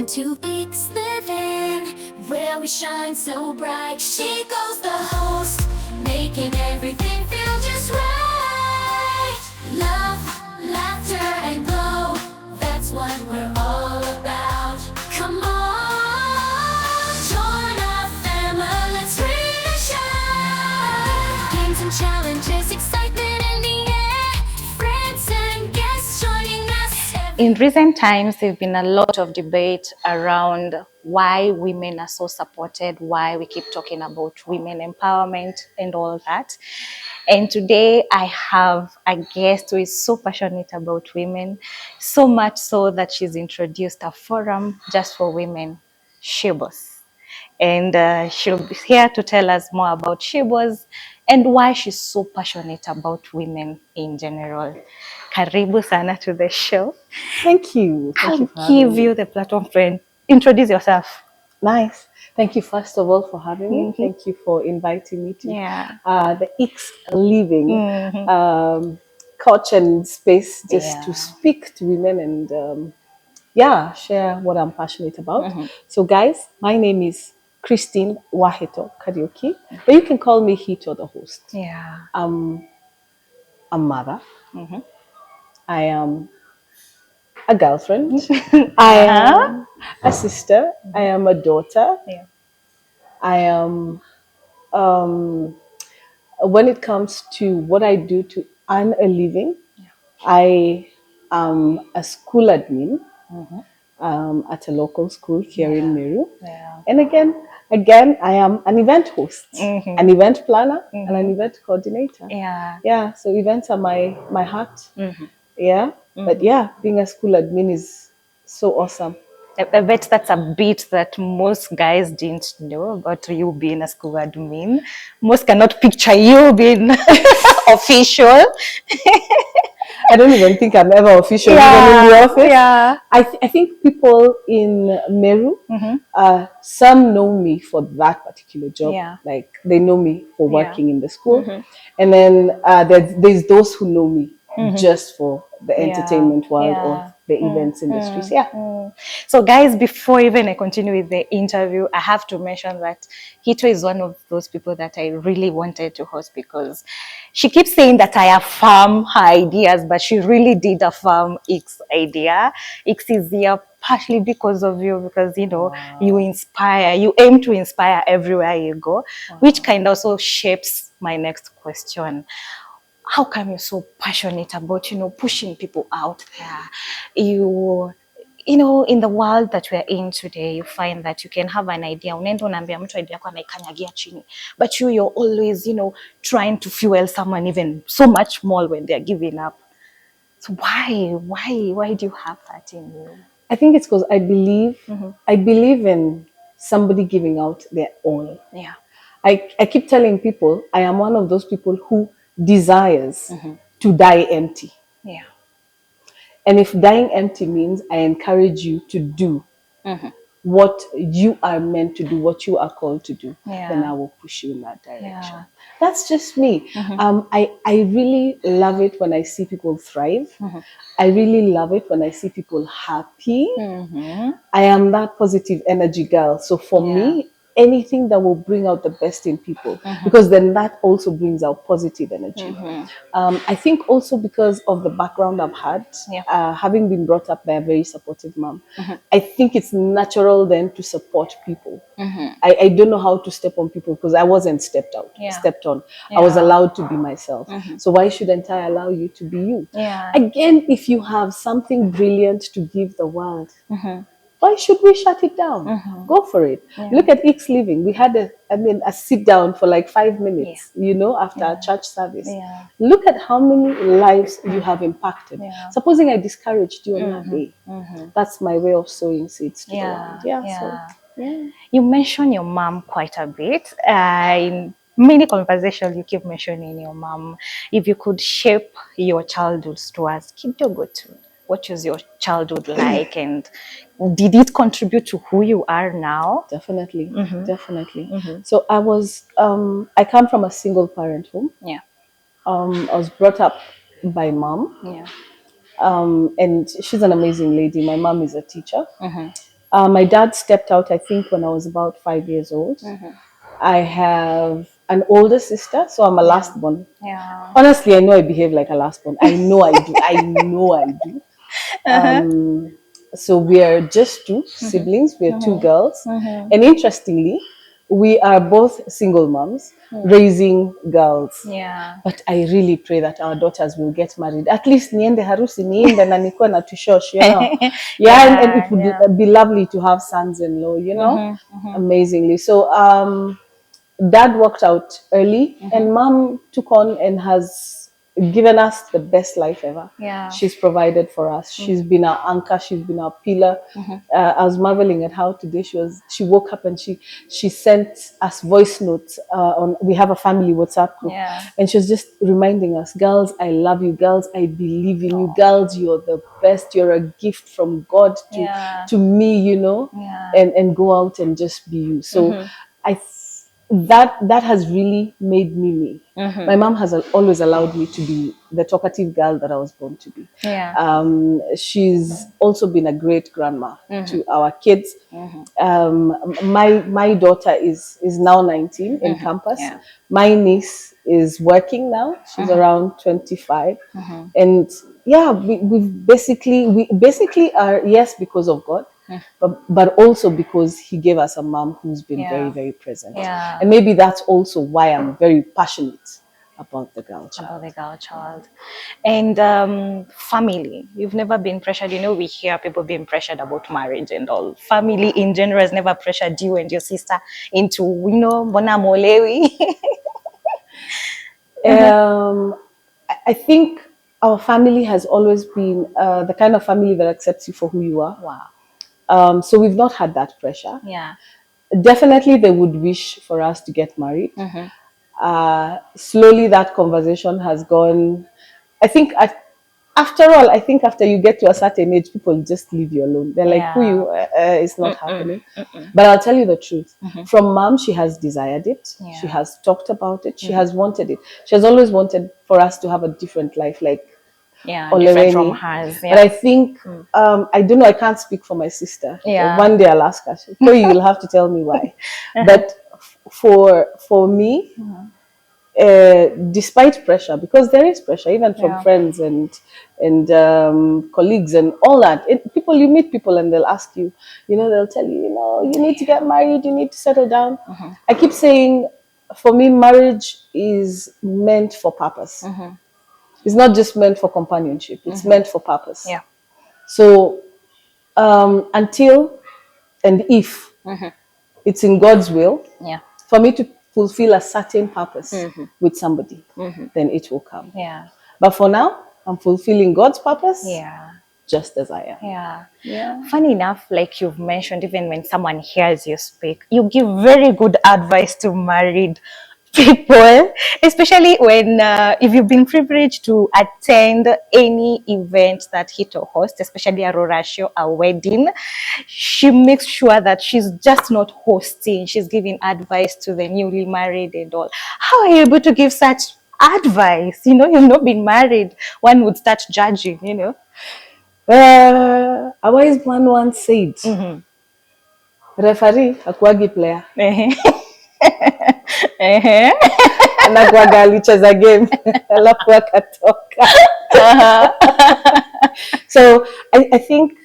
Two peaks living where we shine so bright. She goes the host, making everything feel just right. Love, laughter, and glow, that's what we're all about. Come on, join our family, let's rain and shine. Games and challenges, excitement in the air, friends and guests joining us. In recent times, there's been a lot of debate around why women are so supported, why we keep talking about women empowerment and all that. And today I have a guest who is so passionate about women, so much so that she's introduced a forum just for women, Sheos. And she'll be here to tell us more about Sheos and why she's so passionate about women in general. Karibu sana to the show. Thank you. Thank you I'll for having give me. you the platform, friend. Introduce yourself. Nice. Thank you, first of all, for having me. Mhm. Thank you for inviting me to Yeah. the X Living Mhm. couch and space just to Yeah. speak to women and, share what I'm passionate about. Mhm. So, guys, my name is Christine Wahito Karaoke, but you can call me Hito, the host. Yeah. I'm a mother. Mhm. I am a girlfriend. I Uh-huh. am a sister. I am a daughter. Yeah. I am, um, when it comes to what I do to earn a living, I am a school admin Mhm. at a local school here in Yeah. Meru. Yeah. And again, I am an event host, Mhm. an event planner, and an Mhm. event coordinator. Yeah. Yeah, so events are my heart. Mhm. Yeah, but Mhm. yeah, being a school admin is so awesome. I bet that's a bit that most guys didn't know about you being a school admin. Most cannot picture you being official. I don't even think I'm ever official, even in the Yeah, office. yeah. I think people in Meru, Mm-hmm. some know me for that particular job. Yeah. Like they know me for Yeah. working in the school. Mm-hmm. And then there's those who know me Mm-hmm. just for the Yeah, entertainment world or yeah. the events industries. Yeah. So, guys, before even I continue with the interview, I have to mention that Hito is one of those people that I really wanted to host because she keeps saying that I affirm her ideas, but she really did affirm X idea. X is here partly because of you, because you inspire, you aim to inspire everywhere you go, which kind of also shapes my next question. How come you're so passionate about pushing people out there? In the world that we're in today, you find that you can have an idea, unaenda unaambia mtu idea yako anaikanyagia chini, but you're always trying to fuel someone even so much more when they're giving up. So why do you have that in you? I think it's because I believe in somebody giving out their all. Yeah. I keep telling people I am one of those people who desires to die empty. Yeah. And if dying empty means I encourage you to do what you are meant to do, what you are called to do, then Yeah. I will push you in that direction. Yeah. That's just me. I really love it when I see people thrive. I really love it when I see people happy. I am that positive energy girl. So for Yeah. me, anything that will bring out the best in people, because then that also brings out positive energy. I think also because of the background I've had, Yeah. having been brought up by a very supportive mom, I think it's natural then to support people. I don't know how to step on people because I wasn't stepped on. I was Yeah. allowed to be myself. So why shouldn't I allow you to be you? Yeah. Again, if you have something brilliant to give the world, why should we shut it down? Go for it. Look at X Living. We had a sit down for like 5 minutes, after our church service. Yeah. Look at how many lives you have impacted. Yeah. Supposing I discouraged you on that day, that's my way of sowing seeds to the Yeah. world. Yeah. Yeah. So, yeah. You mention your mom quite a bit. In many conversations, you keep mentioning your mom. If you could shape your childhood to us, kidogo tu, what was your childhood like, and did it contribute to who you are now? Definitely. So I come from a single parent home. Yeah. I was brought up by mom. Yeah. And she's an amazing lady. My mom is a teacher. My dad stepped out, I think, when I was about 5 years old. I have an older sister, so I'm a last born. Yeah. Honestly, I know I behave like a last born. I know I do. I know I do. So we are just two siblings. We are two girls, and interestingly, we are both single moms raising girls. Yeah. But I really pray that our daughters will get married. At least niende harusi niende na nikuwe na tushosh, Yeah, and it would Yeah. be lovely to have sons-in-law, amazingly. So dad walked out early, and mom took on and has given us the best life ever. Yeah. She's provided for us. She's been our anchor. She's been our pillar. I was marveling at how today she woke up and she sent us voice notes on. We have a family WhatsApp group, Yeah. and she was just reminding us, girls, I love you. Girls, I believe in you. Girls, you're the best. You're a gift from God to me. Yeah. And go out and just be you. So I. That has really made me. My mom has always allowed me to be the talkative girl that I was born to be. Yeah. She's also been a great grandma to our kids. My daughter is now 19 in campus. Yeah. My niece is working now. She's around 25, and yeah, we basically are, yes, because of God. But also because he gave us a mom who's been very, very present. Yeah. And maybe that's also why I'm very passionate about the girl child. About the girl child. And family. You've never been pressured. We hear people being pressured about marriage and all. Family in general has never pressured you and your sister into, mbona molewi. I think our family has always been the kind of family that accepts you for who you are. Wow. So we've not had that pressure. Yeah. Definitely, they would wish for us to get married. Slowly, that conversation has gone. I think, after all, I think after you get to a certain age, people just leave you alone. They're like, who you? It's not happening. But I'll tell you the truth. From mom, she has desired it. Yeah. She has talked about it. She has wanted it. She has always wanted for us to have a different life, like different from hers. But I think, I don't know, I can't speak for my sister. Yeah. One day I'll ask her. You'll have to tell me why. But for me, despite pressure, because there is pressure, even from friends and colleagues and all that. You meet people and they'll ask you, they'll tell you, you need to get married, you need to settle down. I keep saying, for me, marriage is meant for purpose. It's not just meant for companionship. It's meant for purpose. Yeah. So until and if it's in God's will, for me to fulfill a certain purpose with somebody, then it will come. Yeah. But for now, I'm fulfilling God's purpose. Yeah. Just as I am. Yeah. Funny enough, like you've mentioned, even when someone hears you speak, you give very good advice to married people, especially when if you've been privileged to attend any event that Hito hosts, especially a Rorashio, a wedding, she makes sure that she's just not hosting, she's giving advice to the newly married and all. How are you able to give such advice? You've not been married. One would start judging. A wise man once said, referee hakuagi player. Anakuaga alicheza game alafu akatoka. So I think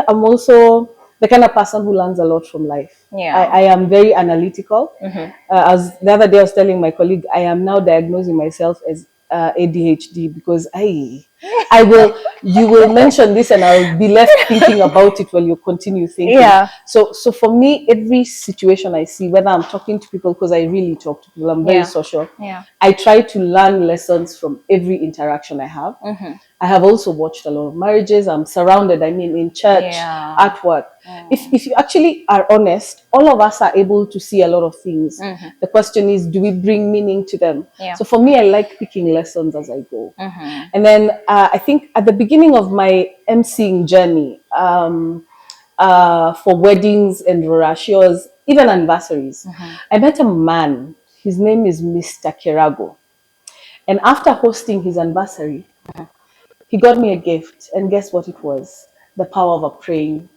I'm also the kind of person who learns a lot from life. I am very analytical. As the other day I was telling my colleague, I am now diagnosing myself as ADHD because you will mention this and I'll be left thinking about it while you continue thinking. So for me, every situation I see, whether I'm talking to people, because I really talk to people, I'm very social. I try to learn lessons from every interaction I have. I have also watched a lot of marriages. I'm surrounded, in church, at work. If you actually are honest, all of us are able to see a lot of things. The question is, do we bring meaning to them? So for me, I like picking lessons as I go. And then I think at the beginning of my emceeing journey, for weddings and Rorashios, even anniversaries, I met a man. His name is Mr. Kirago. And after hosting his anniversary, he got me a gift, and guess what it was? The power of a praying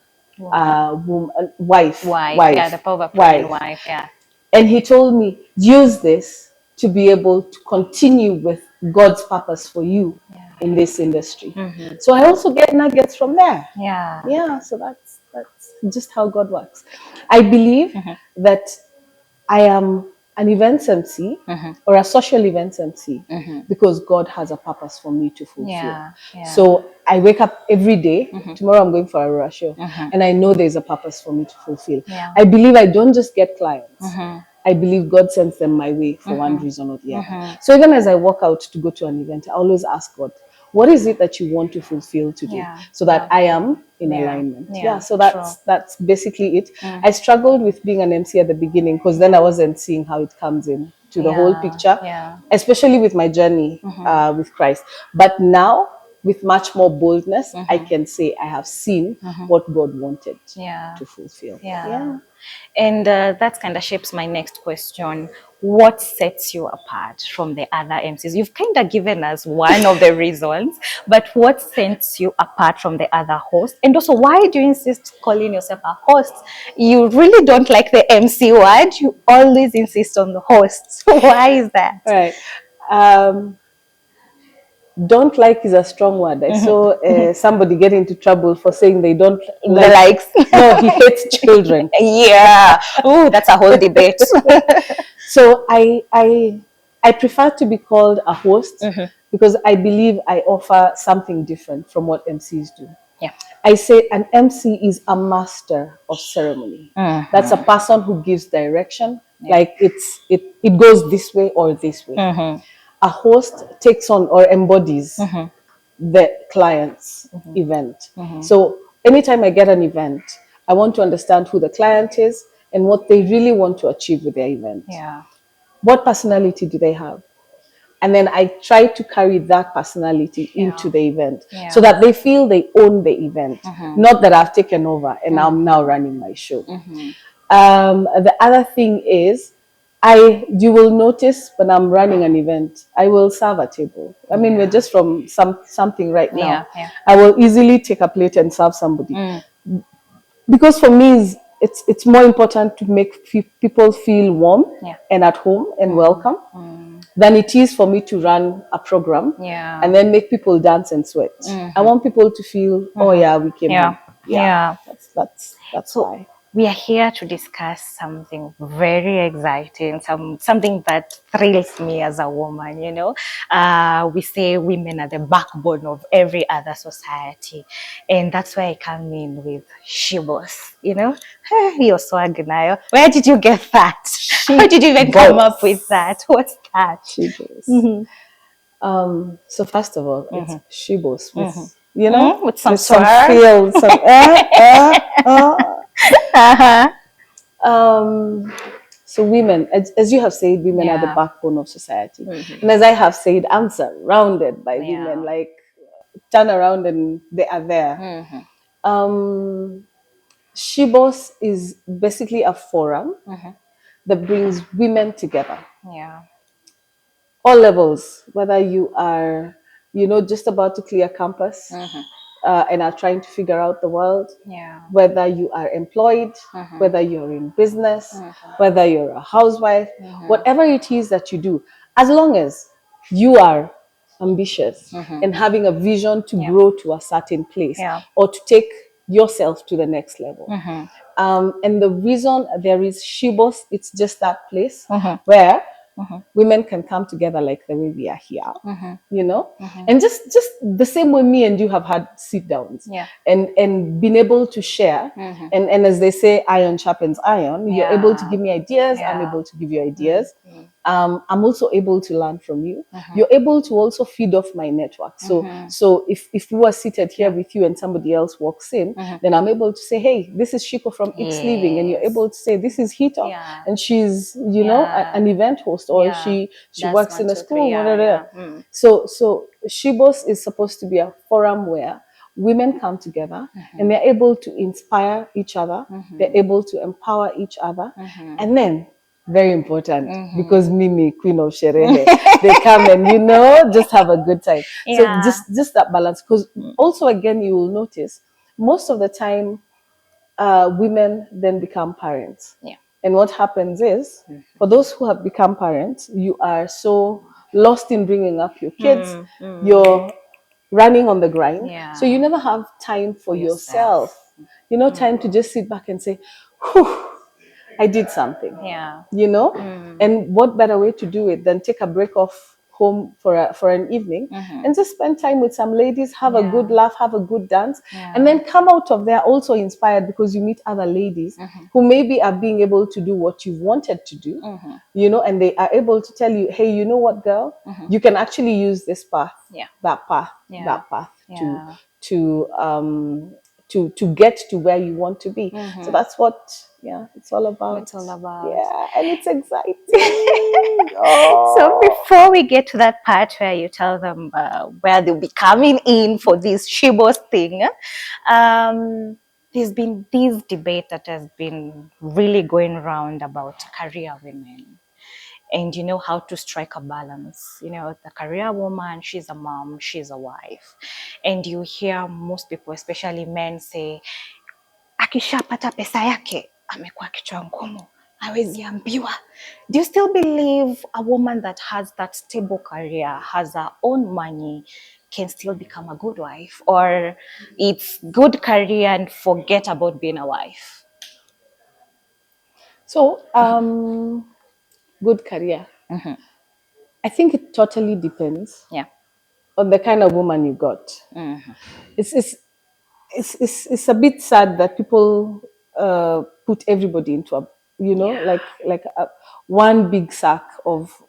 wife, Wife, yeah, the wife, power praying wife. wife, yeah. And he told me, use this to be able to continue with God's purpose for you in this industry. So I also get nuggets from there. Yeah. Yeah, so that's just how God works. I believe that I am an events MC or a social events MC because God has a purpose for me to fulfill. Yeah. Yeah. So I wake up every day. Tomorrow I'm going for a rush show, and I know there's a purpose for me to fulfill. Yeah. I believe I don't just get clients. I believe God sends them my way for one reason or the other. So even as I walk out to go to an event, I always ask God, what is it that you want to fulfill today? Yeah. So that Yeah. I am in Yeah. alignment. Yeah. Yeah, so that's basically it. I struggled with being an MC at the beginning because then I wasn't seeing how it comes in to the whole picture, Yeah. especially with my journey with Christ. But now, with much more boldness, I can say I have seen what God wanted Yeah. to fulfill. Yeah. And that kind of shapes my next question. What sets you apart from the other MCs? You've kind of given us one of the reasons, but what sets you apart from the other hosts? And also, why do you insist calling yourself a host? You really don't like the MC word. You always insist on the hosts. Why is that? All right. Don't like is a strong word. I saw somebody get into trouble for saying they don't The like. likes. No, he hates children. Yeah. Ooh, that's a whole debate. So I prefer to be called a host because I believe I offer something different from what MCs do. Yeah. I say an MC is a master of ceremony. That's a person who gives direction. Like it goes this way or this way. A host takes on or embodies the client's event. So anytime I get an event, I want to understand who the client is and what they really want to achieve with their event. Yeah. What personality do they have? And then I try to carry that personality into the event so that they feel they own the event, not that I've taken over and I'm now running my show. The other thing is, you will notice when I'm running an event, I will serve a table. I mean, we're just from something right now. Yeah. I will easily take a plate and serve somebody because for me, it's more important to make people feel warm and at home and welcome than it is for me to run a program and then make people dance and sweat. I want people to feel, oh yeah, we came home. Yeah. That's So why. we are here to discuss something very exciting, something that thrills me as a woman, you know. We say women are the backbone of every other society. And that's why I come in with Sheos, you know. Your swag, Nayo. Where did you get that? How did you even come up with that? What's that? Shibos. So first of all, it's shibos with, With some with some swag. feel, some Uh-huh. Um, so women, as you have said, women are the Yeah. backbone of society. And as I have said, I'm surrounded by women. Like, turn around and they are there. Shibos is basically a forum that brings women together. Yeah. All levels, whether you are, just about to clear campus and are trying to figure out the world, Yeah. whether you are employed, whether you're in business, whether you're a housewife, whatever it is that you do, as long as you are ambitious and having a vision to grow to a certain place or to take yourself to the next level. And the reason there is Shibos, it's just that place where women can come together like the way we are here, and just the same way me and you have had sit downs and been able to share. And as they say, iron sharpens iron. You're able to give me ideas. I'm able to give you ideas. I'm also able to learn from you. You're able to also feed off my network. So if we were seated here with you and somebody else walks in, then I'm able to say, hey, this is Shiko from X Living, and you're able to say, this is Hito, and she's an event host, or she works in a school. So Shibos is supposed to be a forum where women come together and they're able to inspire each other, they're able to empower each other, and then very important, because Mimi, Queen of Sherehe, they come and just have a good time. So just that balance, because also again you will notice most of the time women then become parents. Yeah. And what happens is, for those who have become parents, you are so lost in bringing up your kids. You're running on the grind. Yeah. So you never have time for yourself. Time to just sit back and say, whew, I did something. Yeah. And what better way to do it than take a break off home for an evening and just spend time with some ladies, have a good laugh, have a good dance, and then come out of there also inspired because you meet other ladies who maybe are being able to do what you wanted to do, and they are able to tell you, hey, you know what, girl, you can actually use this path, that path, that path to get to where you want to be. So that's what it's all about. It's all about. Yeah, and it's exciting. Oh. So before we get to that part where you tell them where they'll be coming in for this Sheos thing, there's been this debate that has been really going around about career women. And how to strike a balance. The career woman, she's a mom, she's a wife. And you hear most people, especially men, say, akishapata pesa yake, amekuwa kichwa ngumu, hawezi ambiwa. Do you still believe a woman that has that stable career, has her own money, can still become a good wife? Or it's good career and forget about being a wife? So, good career. I think it totally depends on the kind of woman you got. It's a bit sad that people put everybody into a like one big sack of.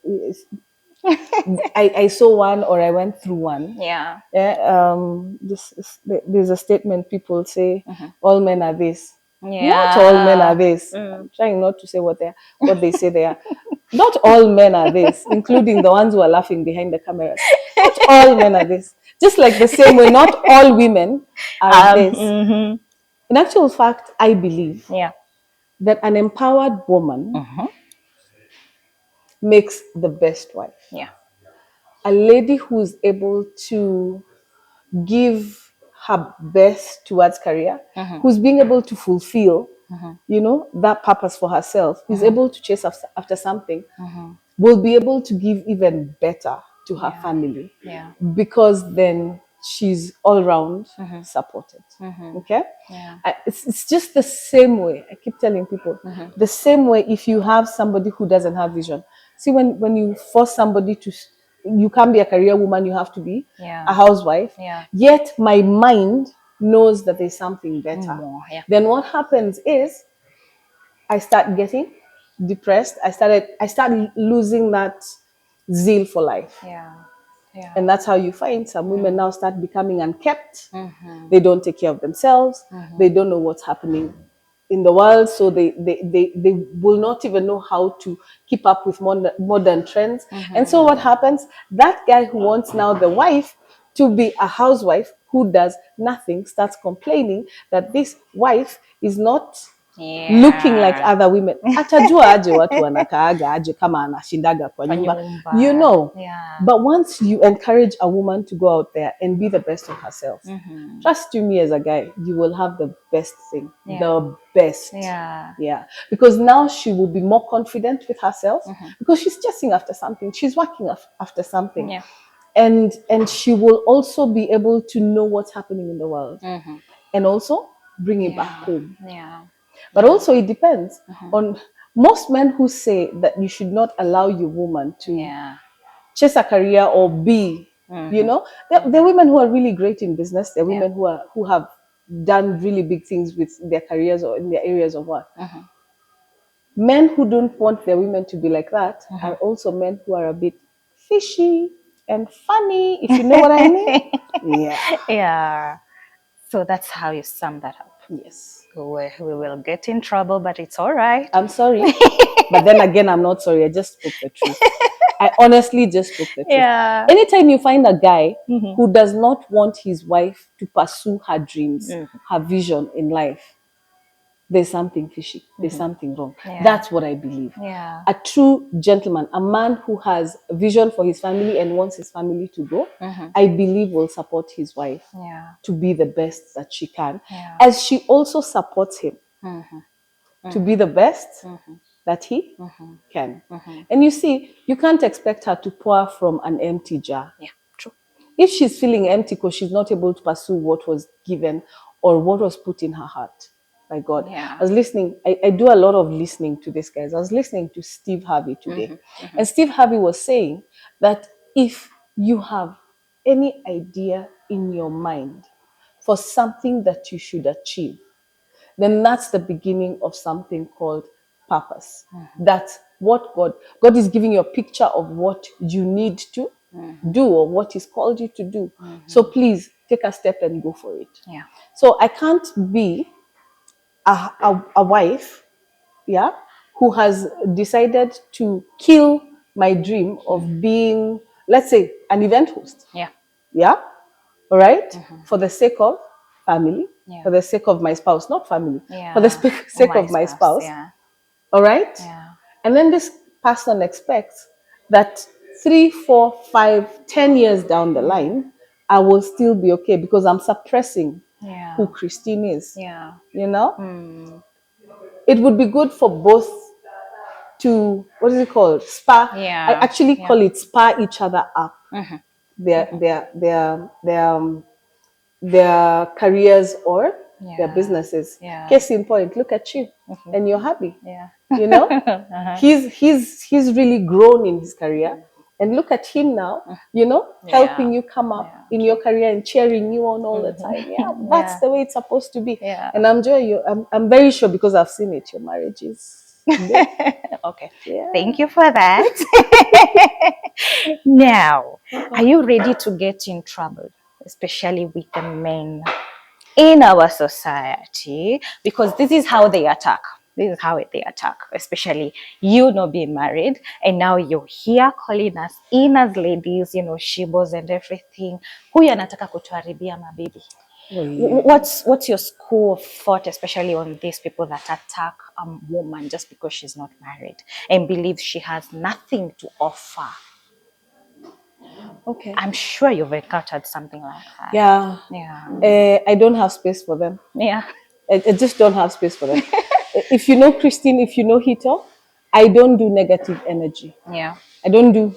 I saw one or I went through one. Yeah. There's a statement people say, all men are this. Yeah. Not all men are this. I'm trying not to say what they say they are. Not all men are this, including the ones who are laughing behind the cameras. Not all men are this. Just like the same way, not all women are this. In actual fact, I believe that an empowered woman makes the best wife. Yeah. A lady who's able to give her best towards career, who's being able to fulfill, that purpose for herself, who's able to chase after something, will be able to give even better to her family. Yeah. Because then she's all round supported. Okay? Yeah. It's just the same way. I keep telling people, the same way if you have somebody who doesn't have vision. See, when you force somebody to, you can't be a career woman, you have to be a housewife. Yeah. Yet my mind knows that there's something better. Then what happens is I start getting depressed. I start losing that zeal for life. Yeah. Yeah. And that's how you find some women now start becoming unkept. They don't take care of themselves. They don't know what's happening in the world. So they will not even know how to keep up with modern trends. And so what happens? That guy who wants now the wife to be a housewife who does nothing starts complaining that this wife is not looking like other women. Atajua aje watu wanakaaga aje kama anashindaga kwa nyumba. But once you encourage a woman to go out there and be the best of herself, trust you me as a guy, you will have the best thing. The best. Yeah. Because now she will be more confident with herself because she's chasing after something. She's working after something. Yeah. And she will also be able to know what's happening in the world and also bring it back home. Yeah. But also it depends on most men who say that you should not allow your woman to chase a career or be, there are women who are really great in business. There are women who have done really big things with their careers or in their areas of work. Men who don't want their women to be like that are also men who are a bit fishy and funny, if you know what I mean. Yeah. So that's how you sum that up. Yes. We will get in trouble, but it's all right. I'm sorry. But then again, I'm not sorry. I just spoke the truth. I honestly just spoke the truth. Yeah. Anytime you find a guy who does not want his wife to pursue her dreams, her vision in life, there's something fishy, there's something wrong. Yeah. That's what I believe. Yeah. A true gentleman, a man who has a vision for his family and wants his family to go, I believe will support his wife Yeah. to be the best that she can, Yeah. as she also supports him to be the best that he can. And you see, you can't expect her to pour from an empty jar. Yeah. True. If she's feeling empty because she's not able to pursue what was given or what was put in her heart by God. Yeah. I was listening, I do a lot of listening to these guys. I was listening to Steve Harvey today. And Steve Harvey was saying that if you have any idea in your mind for something that you should achieve, then that's the beginning of something called purpose. That's what God is giving you a picture of what you need to do or what He's called you to do. So please take a step and go for it. Yeah. So I can't be a wife, yeah, who has decided to kill my dream of being, let's say, an event host. Yeah. Yeah, all right, for the sake of family, Yeah. for the sake of my spouse, not family, Yeah. for the sake of my spouse, Yeah. all right? Yeah. And then this person expects that 3, 4, 5, 10 years down the line, I will still be okay because I'm suppressing Yeah. who Christine is. Yeah. You know, it would be good for both to, what is it called? Spa. Yeah. I actually Yeah. call it spa each other up. Their careers or their Yeah. businesses. Yeah. Case in point, look at you, and you're happy. Yeah. You know, he's really grown in his career, and look at him now. You know, helping you come up in your career and cheering you on all the time. Yeah, that's the way it's supposed to be. Yeah. And I'm very sure because I've seen it. Your marriage is good. Okay. Yeah. Thank you for that. Now, are you ready to get in trouble, especially with the men in our society? Because this is how they attack. This is how they attack, especially you not being married, and now you're here calling us in as ladies, shibos and everything. Huyu anataka kutuharibia mabibi. Oh, yeah. What's your school of thought, especially on these people that attack a woman just because she's not married and believes she has nothing to offer? Okay. I'm sure you've encountered something like that. Yeah. Yeah. I don't have space for them. Yeah. I just don't have space for them. If you know Christine, if you know Hito, I don't do negative energy. Yeah. I don't do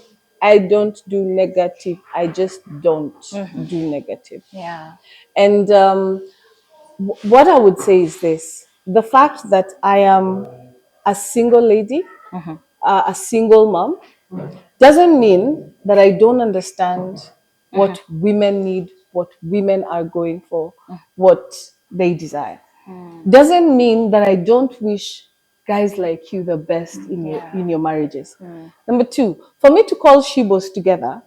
negative. I just don't do negative. Yeah. And what I would say is this: the fact that I am a single lady, a single mom, doesn't mean that I don't understand what women need, what women are going for, what they desire. Doesn't mean that I don't wish guys like you the best in your marriages. Number two, for me to call shibos together,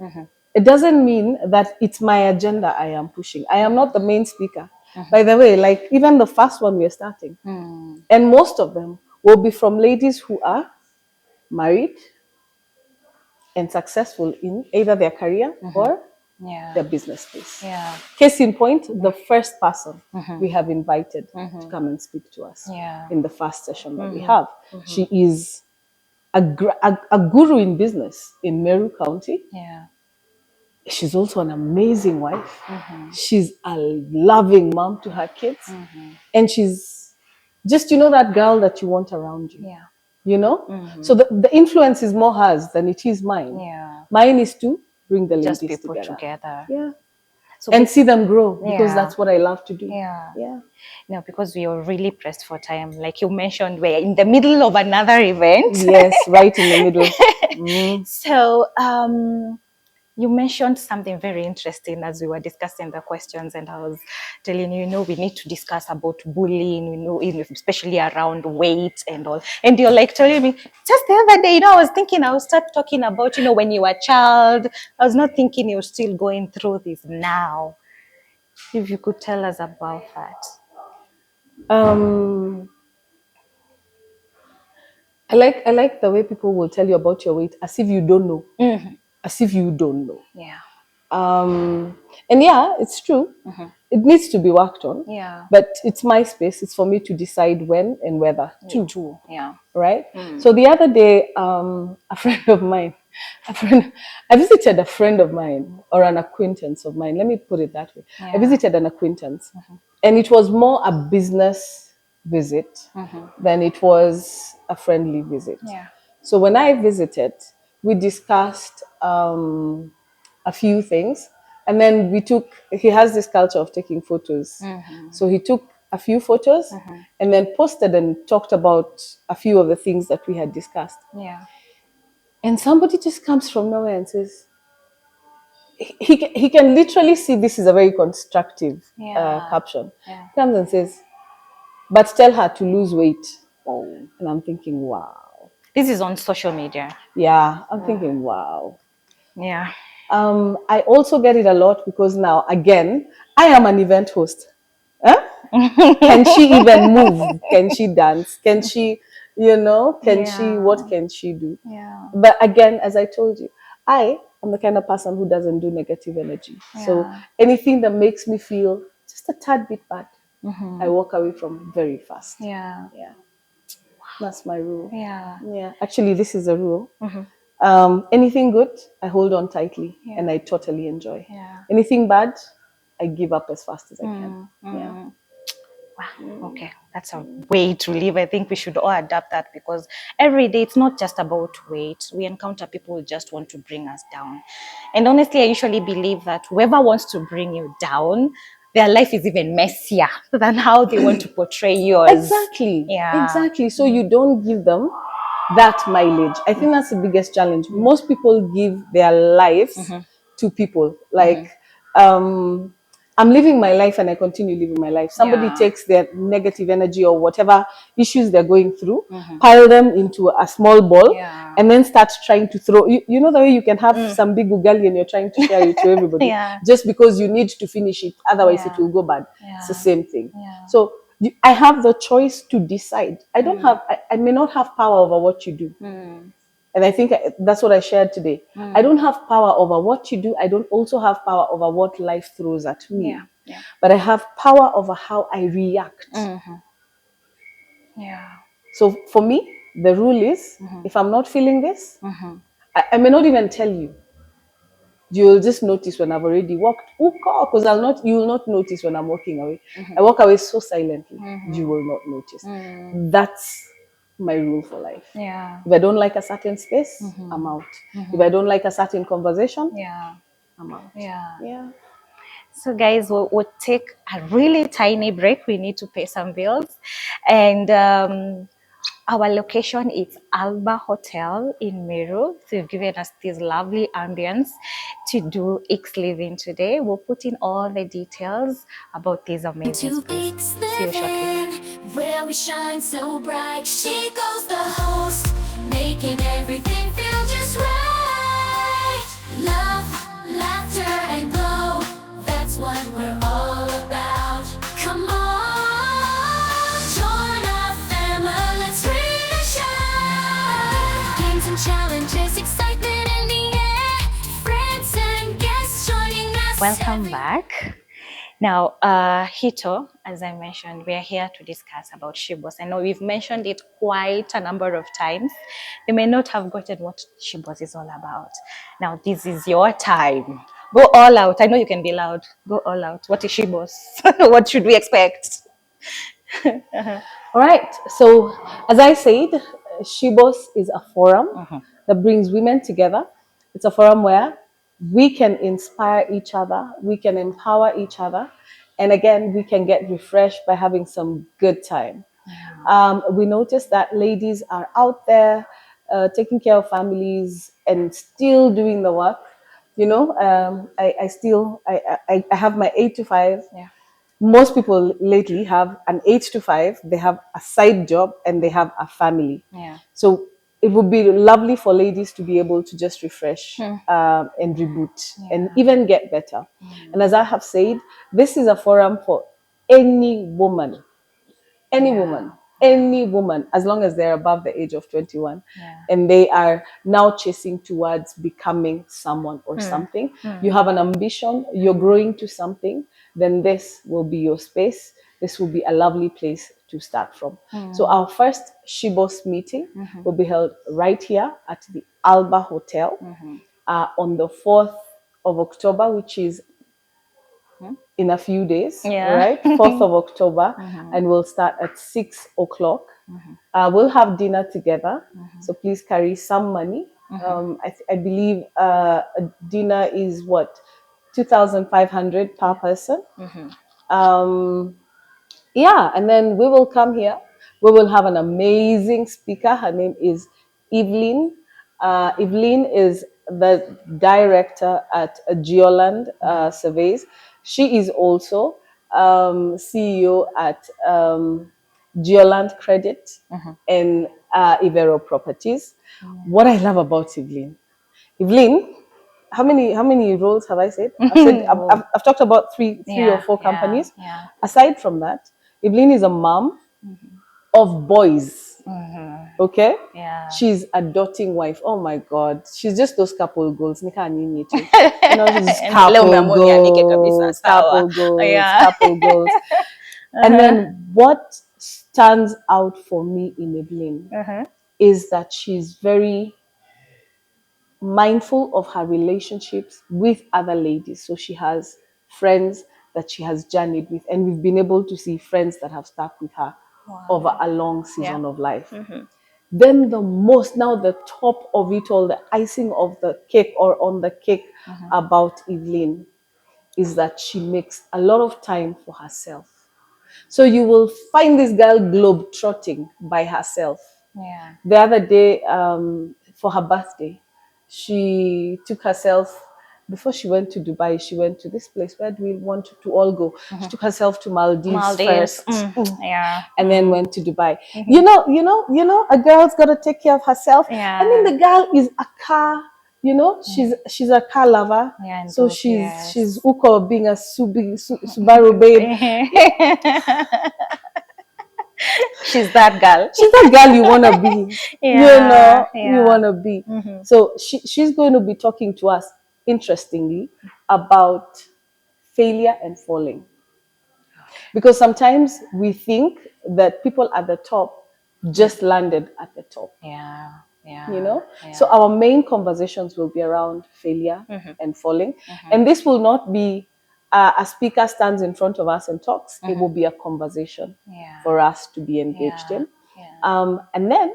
it doesn't mean that it's my agenda I am pushing. I am not the main speaker. By the way, like even the first one we're starting, and most of them will be from ladies who are married and successful in either their career or Yeah. their business space. Yeah. Case in point, the first person we have invited to come and speak to us Yeah. in the first session that we have. She is a guru in business in Meru County. Yeah. She's also an amazing wife. She's a loving mom to her kids. And she's just, that girl that you want around you. Yeah. So the influence is more hers than it is mine. Yeah. Mine is to bring the Just ladies people together. Yeah. So And see them grow because Yeah. that's what I love to do. Yeah. Yeah. No, because we are really pressed for time. Like you mentioned, we're in the middle of another event. Yes, right in the middle. So, you mentioned something very interesting as we were discussing the questions, and I was telling you, we need to discuss about bullying, especially around weight and all. And you're like telling me, just the other day, I was thinking I would start talking about, when you were a child. I was not thinking you're still going through this now. If you could tell us about that. I like the way people will tell you about your weight as if you don't know. As if you don't know. Yeah. And yeah, it's true. it needs to be worked on. Yeah. But it's my space. It's for me to decide when and whether to. True. Yeah. Right? So the other day, a friend of mine, I visited a friend of mine or an acquaintance of mine. Let me put it that way. I Yeah. visited an acquaintance, and it was more a business visit than it was a friendly visit. Yeah. So when I visited, we discussed a few things, and then he has this culture of taking photos. So he took a few photos and then posted and talked about a few of the things that we had discussed. Yeah. And somebody just comes from nowhere and says, he can literally see this is a very constructive Yeah. caption. Yeah. Comes and says, but tell her to lose weight. Oh. And I'm thinking, wow. This is on social media. Yeah, I'm thinking, wow. Yeah. I also get it a lot because now, again, I am an event host. Huh? Can she even move? Can she dance? Can she, what can she do? Yeah. But again, as I told you, I am the kind of person who doesn't do negative energy. So Yeah. anything that makes me feel just a tad bit bad, I walk away from very fast. Yeah. Yeah. That's my rule. Yeah. Yeah. Actually, this is a rule. Anything good, I hold on tightly and I totally enjoy. Yeah. Anything bad, I give up as fast as I can. Yeah. Wow. Okay, that's a way to live. I think we should all adapt that because every day it's not just about weight. We encounter people who just want to bring us down. And honestly, I usually believe that whoever wants to bring you down, their life is even messier than how they want to portray yours. Exactly. Yeah. Exactly. So you don't give them that mileage. I think that's the biggest challenge. Most people give their lives to people. Like, I'm living my life and I continue living my life. Somebody Yeah. takes their negative energy or whatever issues they're going through, pile them into a small ball, Yeah. and then start trying to throw. You know the way you can have some big ugali and you're trying to share it to everybody Yeah. just because you need to finish it, otherwise it Yeah. will go bad. Yeah. It's the same thing. Yeah. So I have the choice to decide. I don't have. I may not have power over what you do. And I think that's what I shared today. I don't have power over what you do. I don't also have power over what life throws at me. Yeah. Yeah. But I have power over how I react. Yeah. So for me, the rule is if I'm not feeling this, I may not even tell you. You'll just notice when I've already walked. Because you will not notice when I'm walking away. I walk away so silently, you will not notice. That's my rule for life. Yeah. If I don't like a certain space, I'm out. If I don't like a certain conversation, Yeah. I'm out. Yeah. Yeah. So guys, we'll take a really tiny break. We need to pay some bills. And our location is Alba Hotel in Meru. So you've given us this lovely ambience to do X Living today. We'll put in all the details about this amazing To space. X See you shortly. Living, where we shine so bright. She goes the host, making everything feel just right. Love, laughter, and glow, that's what we're all about. Come on, join our family, let's really shine. Games and challenges, excitement in the air. Friends and guests joining us. Welcome back. Now, Hito, as I mentioned, we are here to discuss about Sheos. I know we've mentioned it quite a number of times. You may not have gotten what Sheos is all about. Now, this is your time. Go all out. I know you can be loud. Go all out. What is Sheos? What should we expect? All right. So, as I said, Shibos is a forum that brings women together. It's a forum where we can inspire each other, we can empower each other, and again, we can get refreshed by having some good time. We notice that ladies are out there taking care of families and still doing the work. I have my 8 to 5. Yeah. Most people lately have an 8 to 5, they have a side job and they have a family. Yeah. So it would be lovely for ladies to be able to just refresh and reboot and even get better. And as I have said, this is a forum for any woman, any woman, as long as they're above the age of 21 and they are now chasing towards becoming someone or something. You have an ambition, you're growing to something. then this will be your space. This will be a lovely place to start from. So our first Shibos meeting will be held right here at the Alba Hotel on the 4th of October, which is in a few days, Yeah. right? 4th of October, and we'll start at 6 o'clock. We'll have dinner together, so please carry some money. I believe a dinner is what, 2,500 per person. Yeah, and then we will come here. We will have an amazing speaker. Her name is Evelyn. Evelyn is the director at Geoland Surveys. She is also CEO at Geoland Credit and Ivero Properties. What I love about Evelyn, how many roles have I said? I've talked about three or four companies. Yeah. Aside from that, Evelyn is a mom of boys. Okay? Yeah. She's a doting wife. Oh my God. She's just those couple goals. Nika nyinyi tu. She's Leo umeamua uniandike kabisa, goals, sawa. couple goals, Yeah. couple goals. And then what stands out for me in Evelyn is that she's very mindful of her relationships with other ladies. So she has friends that she has journeyed with, and we've been able to see friends that have stuck with her over a long season of life. Then the top of it all, the icing of the cake or on the cake about Evelyn is that she makes a lot of time for herself. So you will find this girl globe trotting by herself. Yeah. The other day, for her birthday, she took herself, before she went to Dubai, she went to this place. Where do we want to all go? She took herself to Maldives first. Yeah. And then went to Dubai. You know, a girl's got to take care of herself. Yeah. I mean, the girl is a car, she's a car lover. Yeah, and So those, she's uko being a Subaru babe. She's that girl. She's that girl you want to be. Yeah, You want to be. So she's going to be talking to us, interestingly, about failure and falling. Because sometimes we think that people at the top just landed at the top. Yeah. Yeah. Yeah. So our main conversations will be around failure and falling. And this will not be a speaker stands in front of us and talks. It will be a conversation for us to be engaged in. And then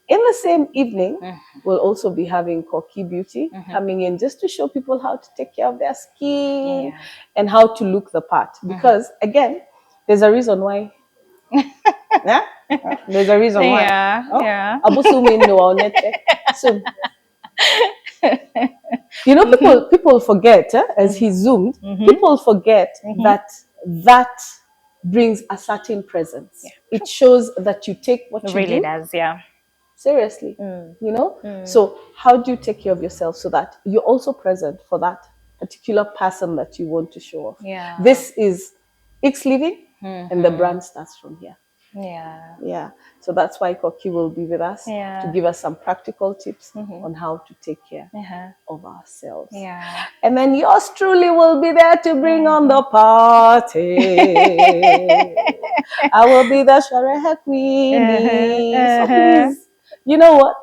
in the same evening, we'll also be having Koki Beauty coming in just to show people how to take care of their skin and how to look the part. Because again, there's a reason why. Yeah? There's a reason why. Yeah. So, people forget, as he zoomed, people forget that brings a certain presence. It shows that you take what It you really do does, yeah. seriously. So how do you take care of yourself so that you're also present for that particular person that you want to show off? Yeah. This is X Living, and the brand starts from here. Yeah. So that's why Koki will be with us to give us some practical tips on how to take care of ourselves. Yeah. And then yours truly will be there to bring on the party. I will be the Sharehe Queenie. So please, you know what?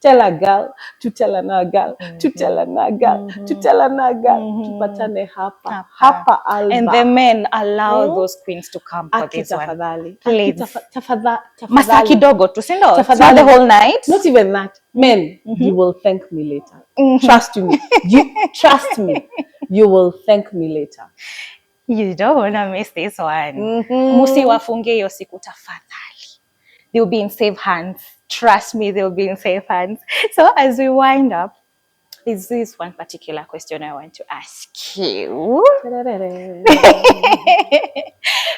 Tell a girl to tell another girl to tell another girl to tell another girl. Tupatane hapa Alba. And the men allow those queens to come for this one. Please. Masaa kidogo tu, si ndio? It's not the whole night. Not even that. Men, you will thank me later. Trust me. Trust me. You will thank me later. You don't want to miss this one. Musiwafunge hiyo siku tafadhali. They'll be in safe hands. Trust me, they'll be in safe hands. So as we wind up, is this one particular question I want to ask you.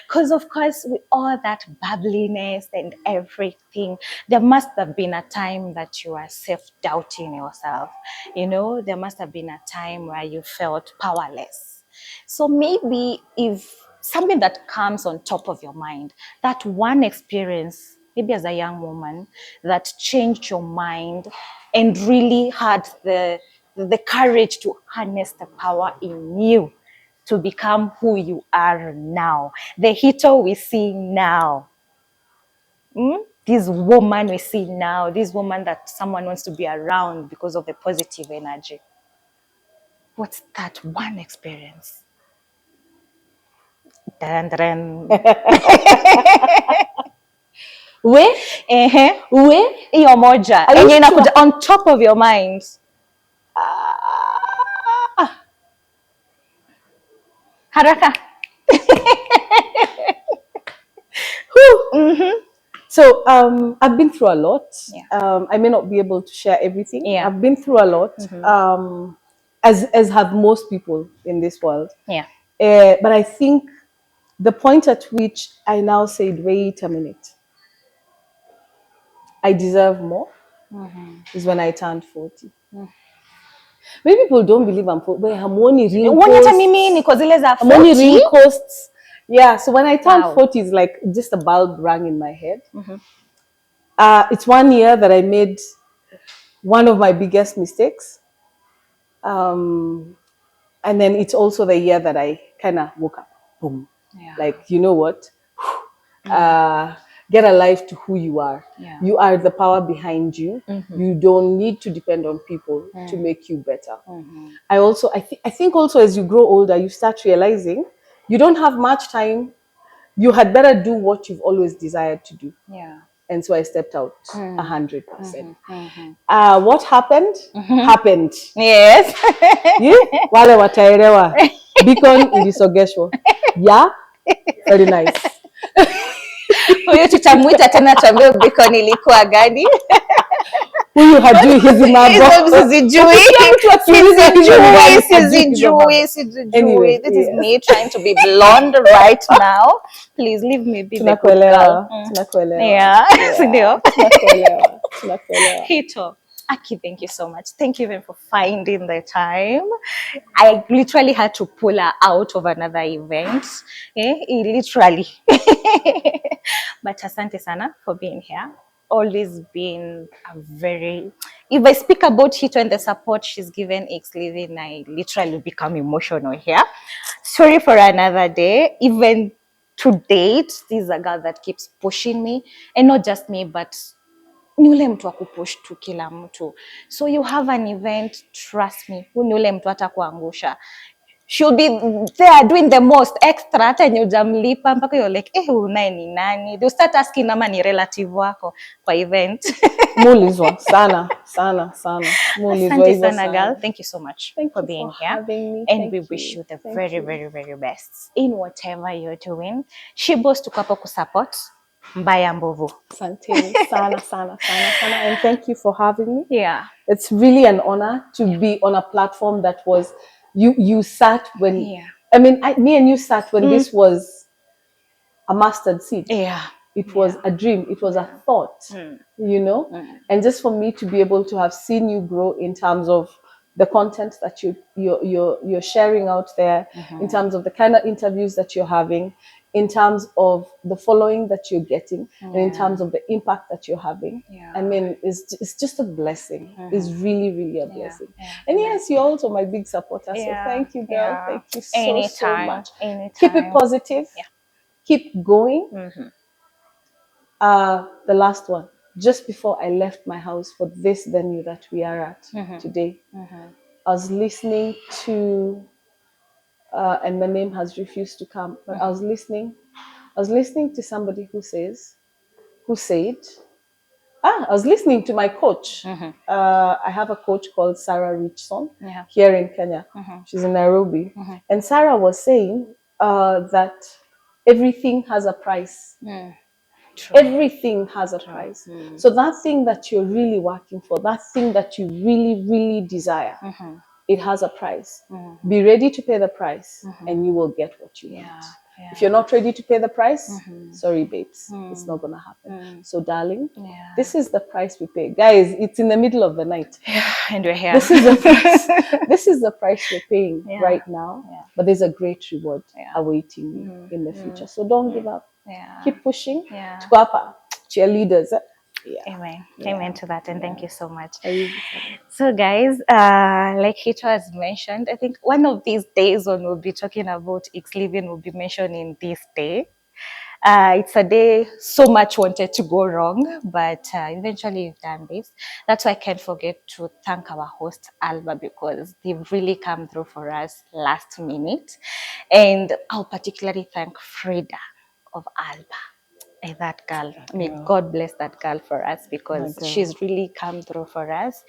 Because of course, with all that bubbliness and everything, there must have been a time that you were self-doubting yourself. There must have been a time where you felt powerless. So maybe if something that comes on top of your mind, that one experience, maybe as a young woman, that changed your mind and really had the courage to harness the power in you to become who you are now. The Hito we see now. This woman we see now, this woman that someone wants to be around because of the positive energy. What's that one experience? Dun, dun, dun. We? We? Hiyo moja. Are you Yenye sure? inakuja on top of your mind. Haraka. So I've been through a lot. Yeah. I may not be able to share everything. Yeah. I've been through a lot, as have most people in this world. Yeah. But I think the point at which I now said, wait a minute, I deserve more, is when I turned 40. Many people don't believe I'm 40, but I'm only Hata mimi niko zile za I'm only 40. coasts. Yeah, so when I turned Wow. 40, it's like just a bulb rang in my head. It's 1 year that I made one of my biggest mistakes. And then it's also the year that I kind of woke up. Boom. Yeah. Like, you know what? Get alive to who you are. Yeah. You are the power behind you. You don't need to depend on people to make you better. I think also as you grow older, you start realizing you don't have much time. You had better do what you've always desired to do. Yeah. And so I stepped out 100%. What happened? Happened. Yes. Yeah? Wale wataelewa. Beacon ilisogeshwa. Yeah? Very nice. Huyo tutamuita tena tuambie beacon ilikuwa gani? Huyu hajui hizi mambo. Sizijui. Anyway, This is me trying to be blonde right now. Please leave me be the good girl. Tunakuelewa. Yeah. Ndio. Tunakuelewa. Hito. Aki, thank you so much. Thank you even for finding the time. I literally had to pull her out of another event. Literally. But asante sana for being here. Always been a very... If I speak about Hito and the support she's given X Living, I literally become emotional here. Sorry for another day. Even to date, this is a girl that keeps pushing me. And not just me, but ni ule mtu wa kupush tu kila mtu. So you have an event, trust me, ni ule mtu hata kuangusha. She'll be there doing the most extra, hata yenye hujamlipa mpaka you're like, unaye ni nani? They'll start asking ama ni relative wako kwa event. Mulizwa sana. Mulizwa Asante sana girl. Thank you so much for being here. Having me. And we wish you the very, very, very best in whatever you're doing. Sheos tuko hapo kusupport. Mbaya mbovu. Asante sana. And thank you for having me. Yeah. It's really an honor to be on a platform that was, you sat when, me and you sat when this was a mustard seed. Yeah. It was a dream. It was a thought, you know? And just for me to be able to have seen you grow in terms of the content that you're sharing out there, in terms of the kind of interviews that you're having, in terms of the following that you're getting, and in terms of the impact that you're having. I mean, it's just a blessing. It's really, really a blessing. And yes, you're also my big supporter. So thank you, girl. Thank you so much. Anytime. Keep it positive. Keep going. The last one, just before I left my house for this venue that we are at today, I was listening to, and my name has refused to come, but I was listening to somebody who said, I was listening to my coach. I have a coach called Sarah Richson here in Kenya. She's in Nairobi. And Sarah was saying that everything has a price. True. Everything has a price. So that thing that you're really working for, that thing that you really, really desire, it has a price. Be ready to pay the price and you will get what you want. If you're not ready to pay the price, sorry, babes, it's not going to happen. So, darling, this is the price we pay. Guys, it's in the middle of the night. And we're here. This is the price. This is the price you're paying right now. But there's a great reward awaiting you in the future. So don't give up. Keep pushing. Tuko hapa, cheerleaders. Yeah. Amen. Yeah. Amen to that, and thank you so much. I- So, guys, like Hito has mentioned, I think one of these days when we'll be talking about X Living, we'll be mentioning this day. It's a day so much wanted to go wrong, but eventually we've done this. That's why I can't forget to thank our host, Alba, because they've really come through for us last minute. And I'll particularly thank Frida of Alba. And that girl, may Girl. God bless that girl for us, because That girl. she's really come through for us.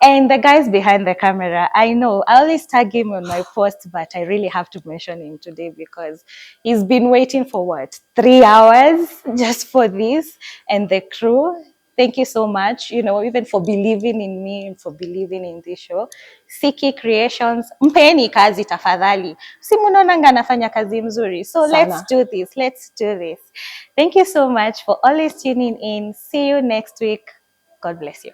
And the guys behind the camera, I know I always tag him on my post, but I really have to mention him today because he's been waiting for what, 3 hours just for this. And the crew, thank you so much, even for believing in me and for believing in this show. Siki Creations, mpeni kazi tafadhali. Si munaonanga nafanya kazi mzuri. So Sana. let's do this. Let's do this. Thank you so much for always tuning in. See you next week. God bless you.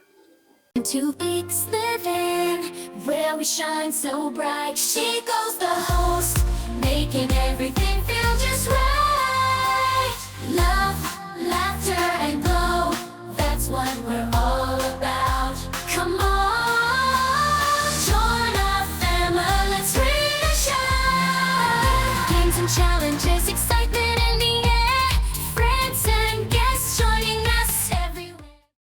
Two weeks living where we shine so bright. She goes the host, making everything feel just right. Love, laughter, and glow, that's what we're